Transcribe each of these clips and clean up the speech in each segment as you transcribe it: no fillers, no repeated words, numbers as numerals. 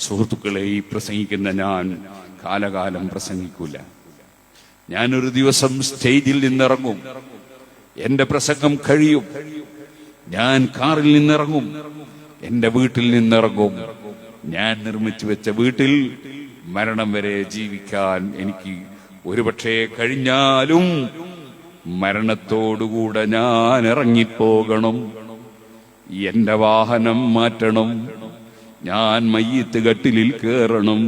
സുഹൃത്തുക്കളെ, ഈ പ്രസംഗിക്കുന്ന ഞാൻ കാലകാലം പ്രസംഗിക്കൂല. ഞാനൊരു ദിവസം സ്റ്റേജിൽ നിന്നിറങ്ങും, എന്റെ പ്രസംഗം കഴിയും. ഞാൻ കാറിൽ നിന്നിറങ്ങും, എന്റെ വീട്ടിൽ നിന്നിറങ്ങും. ഞാൻ നിർമ്മിച്ചു വെച്ച വീട്ടിൽ മരണം വരെ ജീവിക്കാൻ എനിക്ക് ഒരുപക്ഷെ കഴിഞ്ഞാലും മരണത്തോടുകൂടെ ഞാൻ ഇറങ്ങിപ്പോകണം. എന്റെ വാഹനം മാറ്റണം, ഞാൻ മയ്യത്ത് കട്ടിലിൽ കയറണം,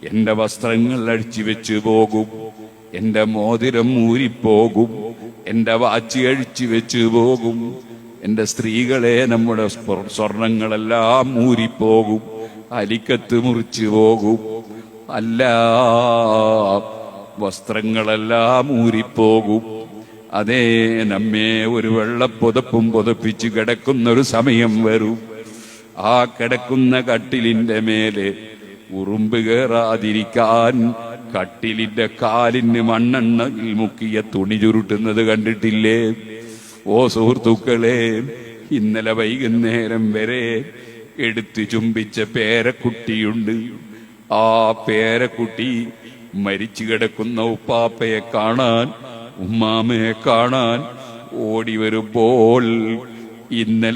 എന്റെ വസ്ത്രങ്ങൾ അഴിച്ചു വെച്ച് പോകും, എന്റെ മോതിരം ഊരിപ്പോകും, എന്റെ വാച്ച് അഴിച്ചു വെച്ച് പോകും, എന്റെ സ്ത്രീകളെ നമ്മുടെ സ്വർണങ്ങളെല്ലാം ഊരിപ്പോകും, അലിക്കത്ത് മുറിച്ചു പോകും, അല്ല വസ്ത്രങ്ങളെല്ലാം ഊരിപ്പോകും. അതേ, നമ്മെ ഒരു വെള്ളപ്പുതപ്പും പുതപ്പിച്ച് കിടക്കുന്നൊരു സമയം വരും. ആ കിടക്കുന്ന കട്ടിലിന്റെ മേലെ ഉറുമ്പ് കയറാതിരിക്കാൻ കട്ടിലിന്റെ കാലിന് മണ്ണെണ്ണയിൽ മുക്കിയ തുണി ചുരുട്ടുന്നത് കണ്ടിട്ടില്ലേ? ഓ സുഹൃത്തുക്കളെ, ഇന്നലെ വൈകുന്നേരം വരെ എടുത്തു ചുംബിച്ച പേരക്കുട്ടിയുണ്ട്. ആ പേരക്കുട്ടി മരിച്ചു കിടക്കുന്ന ഉപ്പാപ്പയെ കാണാൻ, ഉമ്മാമയെ കാണാൻ ഓടി വരുമ്പോൾ ഇന്ന്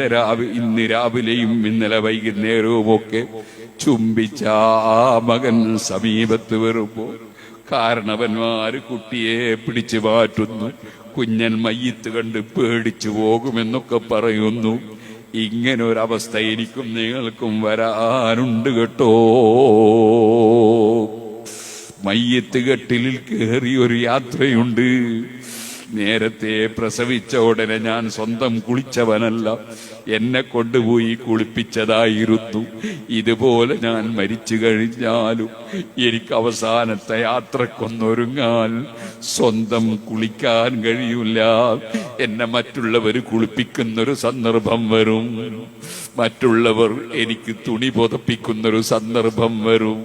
രാവിലെയും ഇന്നലെ വൈകുന്നേരവും ഒക്കെ ചുംബിച്ച ആ മകൻ സമീപത്ത് വരുമ്പോ കാരണവന്മാര് കുട്ടിയെ പിടിച്ചു മാറ്റുന്നു. കുഞ്ഞൻ മയ്യത്ത് കണ്ട് പേടിച്ചു പോകുമെന്നൊക്കെ പറയുന്നു. ഇങ്ങനെ ഒരവസ്ഥ എനിക്കും നിങ്ങൾക്കും വരാനുണ്ട് കേട്ടോ. മയ്യത്ത് കട്ടിലിൽ കയറിയൊരു യാത്രയുണ്ട്. നേരത്തെ പ്രസവിച്ച ഉടനെ ഞാൻ സ്വന്തം കുളിച്ചവനല്ല, എന്നെ കൊണ്ടുപോയി കുളിപ്പിച്ചതായിരുന്നു. ഇതുപോലെ ഞാൻ മരിച്ചു കഴിഞ്ഞാലും എനിക്ക് അവസാനത്തെ യാത്രക്കൊന്നൊരുങ്ങാൻ സ്വന്തം കുളിക്കാൻ കഴിയില്ല. എന്നെ മറ്റുള്ളവർ കുളിപ്പിക്കുന്നൊരു സന്ദർഭം വരും, മറ്റുള്ളവർ എനിക്ക് തുണി പുതപ്പിക്കുന്നൊരു സന്ദർഭം വരും,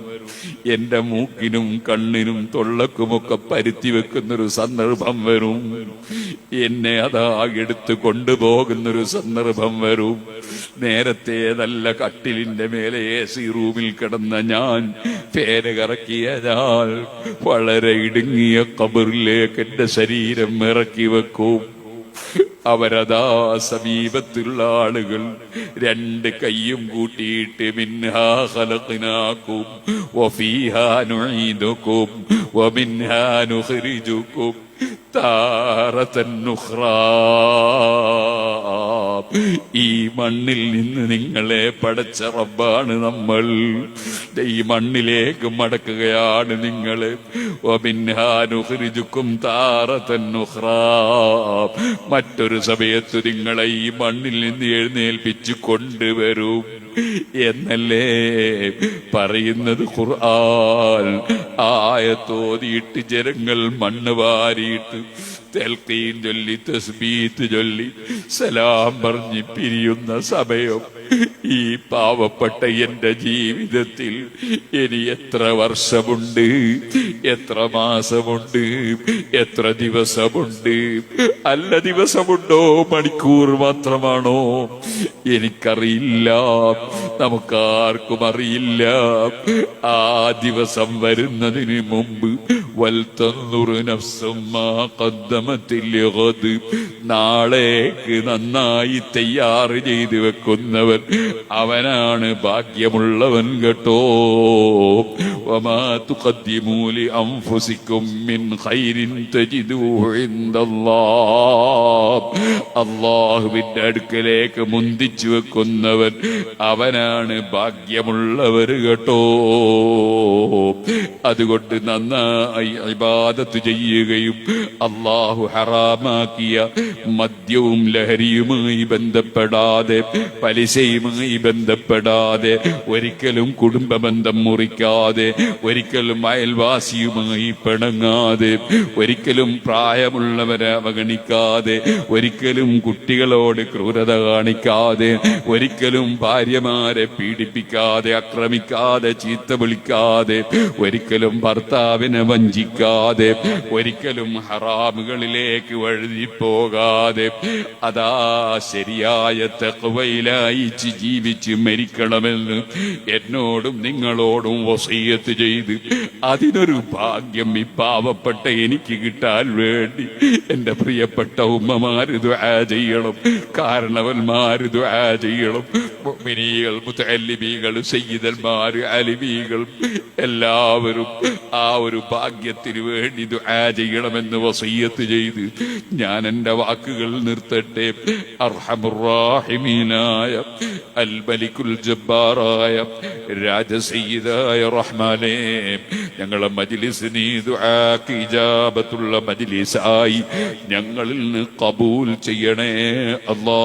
എന്റെ മൂക്കിനും കണ്ണിനും തൊള്ളക്കുമൊക്കെ പരുത്തി വെക്കുന്നൊരു സന്ദർഭം വരും, എന്നെ അതാ എടുത്ത് കൊണ്ടുപോകുന്നൊരു സന്ദർഭം വരും. നേരത്തെ നല്ല കട്ടിലിന്റെ മേലെ AC റൂമിൽ കിടന്ന ഞാൻ പേര് കറക്കിയ ഞാൻ വളരെ ഇടുങ്ങിയ ഖബറിലേക്ക് എന്റെ ശരീരം ഇറക്കി വെക്കും. അവരതാ സമീപത്തുള്ള ആളുകൾ രണ്ട് കൈയും കൂട്ടിയിട്ട് മിൻഹാ ഖലഖ്നാകും വഫീഹാ നുഈദുകും വമിൻഹാ നുഖ്രിജുകും താറതൻ ഉഖ്റാ. ഈ മണ്ണിൽ നിന്ന് നിങ്ങളെ പടച്ച റബ്ബാണ് നമ്മൾ. ഈ മണ്ണിലേക്ക് മടക്കുകയാണ് നിങ്ങള്. വമിൻഹാ നുഖ്രിജുകും താറതൻ ഉഖ്റാ. മറ്റൊരു സമയത്ത് നിങ്ങളെ ഈ മണ്ണിൽ നിന്ന് എഴുന്നേൽപ്പിച്ചു കൊണ്ടുവരും എന്നല്ലേ പറയുന്നത് ഖുർആൻ. ആയത്തോതിയിട്ട് ജനങ്ങൾ മണ്ണ് വാരിയിട്ട് തൽഖീൻ ചൊല്ലി തസ്ബീത്ത് ചൊല്ലി സലാം പറഞ്ഞ് പിരിയുന്ന സമയം ഈ പാവപ്പെട്ട എന്റെ ജീവിതത്തിൽ ഇനി എത്ര വർഷമുണ്ട്, എത്ര മാസമുണ്ട്, എത്ര ദിവസമുണ്ട്? അല്ല, ദിവസമുണ്ടോ മണിക്കൂർ മാത്രമാണോ? എനിക്കറിയില്ല, നമുക്കാർക്കും അറിയില്ല. ആ ദിവസം വരുന്നതിന് മുമ്പ് വൽതൻദുറു നഫ്സും മാ ഖദ്ദമത് ലിഗദ്, നാളേക്ക് നന്നായി തയ്യാർ ചെയ്ത് വെക്കുന്നവൻ അവനാണ് ഭാഗ്യമുള്ളവൻ കേട്ടോ. വമാ തുഖദ്ദിമൂ ലി അൻഫുസികും മിൻ ഖൈരിൻ തജിദൂഹു ഇൻദല്ലാഹ്, അല്ലാഹുവിന്റെ അടുക്കലേക്ക് മുന്തിച്ചു വെക്കുന്നവൻ അവനാണ് ഭാഗ്യമുള്ളവർ കേട്ടോ. അതുകൊണ്ട് നന്നായി ഇബാദത്ത് ചെയ്യുകയും അല്ലാഹു ഹറാമാക്കിയ മദ്യവും ലഹരിയുമായി ബന്ധപ്പെടാതെ, പലിശയുമായി ബന്ധപ്പെടാതെ, ഒരിക്കലും കുടുംബ ബന്ധം മുറിക്കാതെ, ഒരിക്കലും അയൽവാസിയുമായി പിണങ്ങാതെ, ഒരിക്കലും പ്രായമുള്ളവരെ അവഗണിക്കാതെ, ഒരിക്കലും കുട്ടികളോട് ക്രൂരത കാണിക്കാതെ, ഒരിക്കലും ഭാര്യമാരെ പീഡിപ്പിക്കാതെ, ആക്രമിക്കാതെ, ചീത്ത വിളിക്കാതെ, ഒരിക്കലും ഭർത്താവിനെ വഞ്ചി വഞ്ചിക്കാതെ ഒരിക്കലും ഹറാമുകളിലേക്ക് വഴുതിപ്പോകാതെ അതാ ശരിയായ തഖ്വയിലായി ജീവിച്ച് മരിക്കണമെന്ന് എന്നോടും നിങ്ങളോടും വസിയ്യത്ത് ചെയ്ത് അതിനൊരു ഭാഗ്യം ഈ പാവപ്പെട്ട എനിക്ക് കിട്ടാൻ വേണ്ടി എന്റെ പ്രിയപ്പെട്ട ഉമ്മമാര് ദുആ ചെയ്യണം, കാരണവന്മാര് ദുആ ചെയ്യണം, മുഅ്മിനീകൾ, മുതഅല്ലിമീകൾ, സയ്യിദന്മാര്, അലിമീകൾ എല്ലാവരും ആ ഒരു ഭാഗ്യത്തിന് വേണ്ടി ദുആ ചെയ്യണമെന്ന് വസിയ്യത്ത് ചെയ്ത് ഞാൻ എന്റെ വാക്കുകൾ നിർത്തട്ടെ. അർഹമുർ റാഹിമീനായ അൽ മലിക്കുൽ ജബ്ബാറായ രാജസയ്യിദായ റഹ്മാനേ, ഞങ്ങളെ മജ്ലിസ് നീ ദുആക്ക് ഇജാബത്തുള്ള മജ്ലിസായി ഞങ്ങളിൽ നിന്ന് ഖബൂൽ ചെയ്യണേ അല്ലാഹ്.